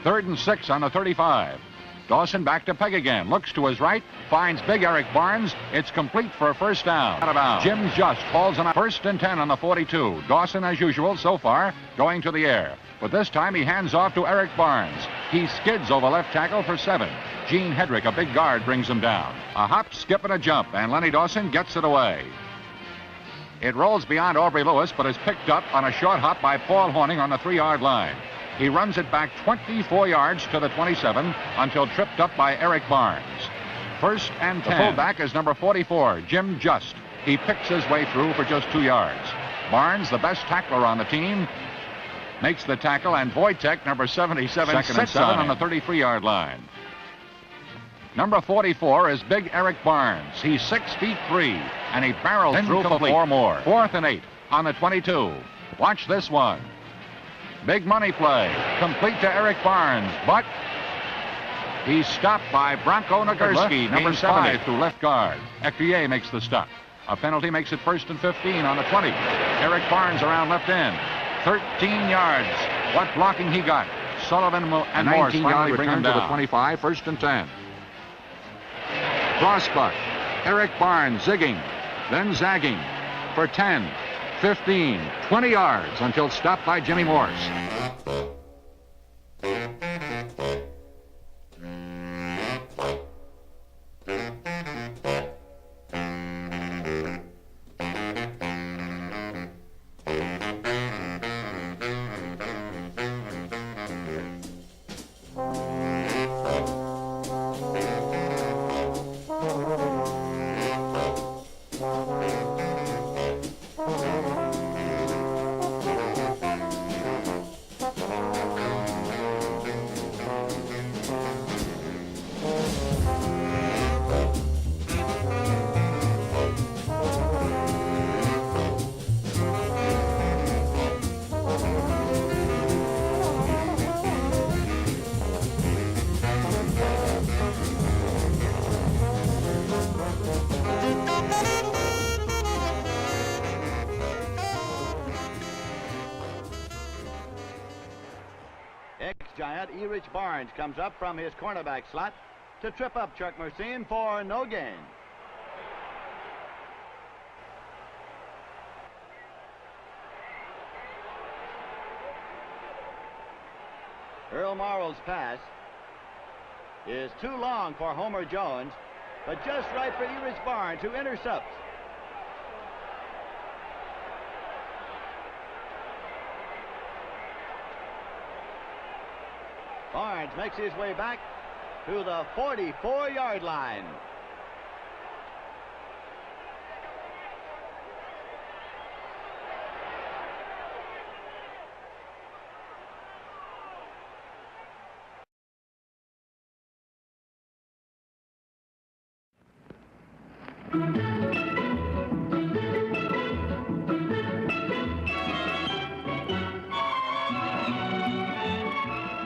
3rd and 6 on the 35. Dawson back to Peg again. Looks to his right. Finds big Eric Barnes. It's complete for a first down. Out of bounds. Jim Just hauls on a 1st and 10 on the 42. Dawson, as usual, so far, going to the air. But this time he hands off to Eric Barnes. He skids over left tackle for 7. Gene Hedrick, a big guard, brings him down. A hop, skip, and a jump, and Lenny Dawson gets it away. It rolls beyond Aubrey Lewis, but is picked up on a short hop by Paul Horning on the 3-yard line. He runs it back 24 yards to the 27 until tripped up by Eric Barnes. 1st and 10. The fullback is number 44, Jim Just. He picks his way through for just 2 yards. Barnes, the best tackler on the team, makes the tackle, and Wojtek, number 77, sits on the 33-yard line. Number 44 is big Eric Barnes. He's 6 feet 3, and he barrels through for 4 more. 4th and 8 on the 22. Watch this one. Big money play, complete to Eric Barnes, but he's stopped by Bronco Nagurski, number 70, through left guard. Ecuyer makes the stop. A penalty makes it 1st and 15 on the 20. Eric Barnes around left end. 13 yards. What blocking he got. Sullivan and Morse finally bring him to the 25, 1st and 10. Crossbuck. Eric Barnes zigging, then zagging for 10, 15, 20 yards until stopped by Jimmy Morse. Ex-Giant E. Barnes comes up from his cornerback slot to trip up Chuck Mercine for no gain. Earl Morrow's pass is too long for Homer Jones, but just right for E. Barnes, who intercepts. Barnes makes his way back to the 44-yard line.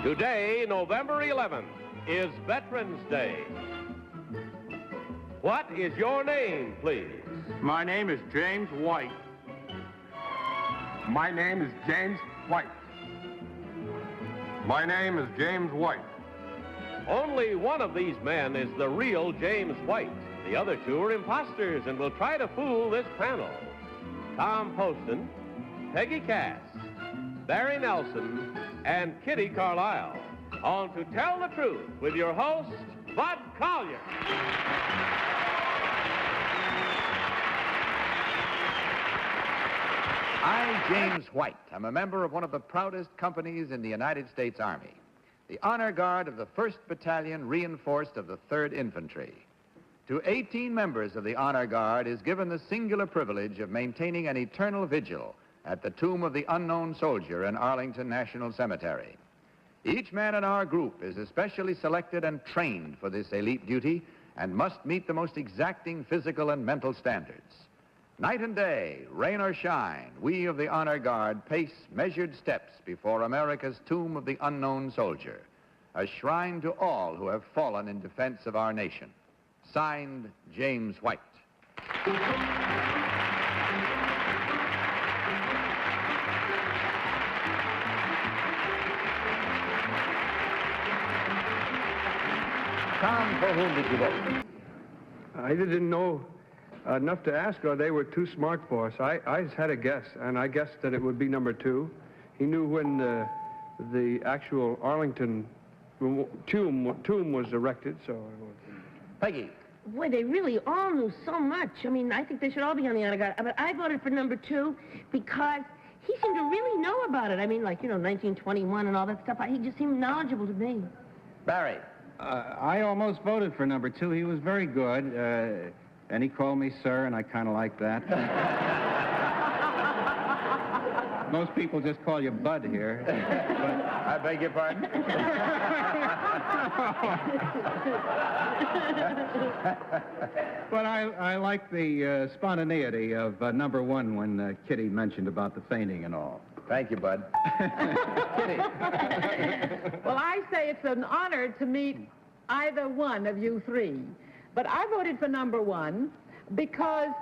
Today, November 11th, is Veterans Day. What is your name, please? My name is James White. My name is James White. My name is James White. Only one of these men is the real James White. The other two are imposters and will try to fool this panel. Tom Poston, Peggy Cass, Barry Nelson, and Kitty Carlisle. On To Tell the Truth with your host, Bud Collyer. I, James White, am a member of one of the proudest companies in the United States Army, the Honor Guard of the 1st Battalion, reinforced of the 3rd Infantry. To 18 members of the Honor Guard is given the singular privilege of maintaining an eternal vigil at the tomb of the unknown soldier in Arlington National Cemetery. Each man in our group is especially selected and trained for this elite duty and must meet the most exacting physical and mental standards. Night and day, rain or shine, we of the Honor Guard pace measured steps before America's tomb of the unknown soldier, a shrine to all who have fallen in defense of our nation. Signed, James White. Tom, for whom did you vote? I didn't know enough to ask, or they were too smart for us. I just had a guess, and I guessed that it would be number 2. He knew when the actual Arlington tomb was erected, so... Peggy. Boy, they really all knew so much. I mean, I think they should all be on the honor guard. But I voted for number 2 because he seemed to really know about it. I mean, like, 1921 and all that stuff. He just seemed knowledgeable to me. Barry. I almost voted for number 2. He was very good, and he called me sir, and I kind of like that. Most people just call you Bud here. I beg your pardon? But I like the spontaneity of number 1 when Kitty mentioned about the fainting and all. Thank you, Bud. Kitty. Well, I say it's an honor to meet either one of you 3. But I voted for number 1 because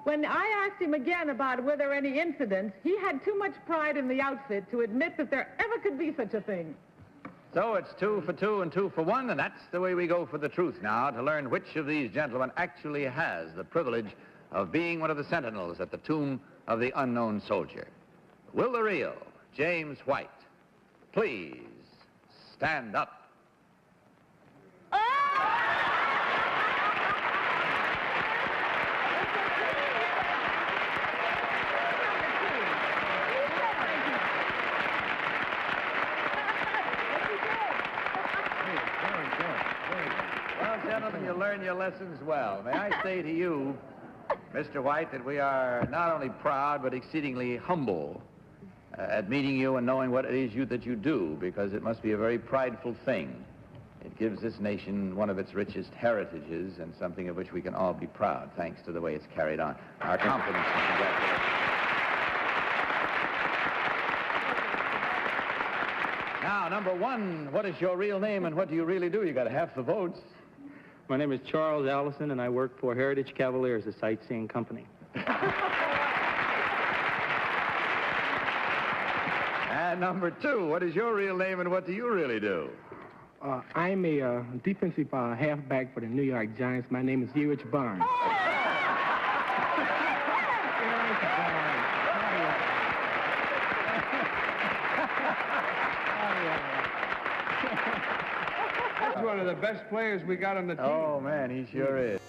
when I asked him again about were there any incidents, he had too much pride in the outfit to admit that there ever could be such a thing. So it's 2 for 2 and 2 for 1, and that's the way we go for the truth now, to learn which of these gentlemen actually has the privilege of being one of the sentinels at the tomb of the unknown soldier. Will the real James White please stand up? Well, gentlemen, you learn your lessons well. May I say to you, Mr. White, that we are not only proud but exceedingly humble at meeting you and knowing what it is that you do, because it must be a very prideful thing. It gives this nation one of its richest heritages and something of which we can all be proud, thanks to the way it's carried on. Our compliments and congratulations. Now, number 1, what is your real name and what do you really do? You got half the votes. My name is Charles Allison, and I work for Heritage Cavaliers, a sightseeing company. And number 2, what is your real name and what do you really do? I'm a defensive halfback for the New York Giants. My name is Erich Barnes. He's one of the best players we got on the team. Oh, man, he sure is.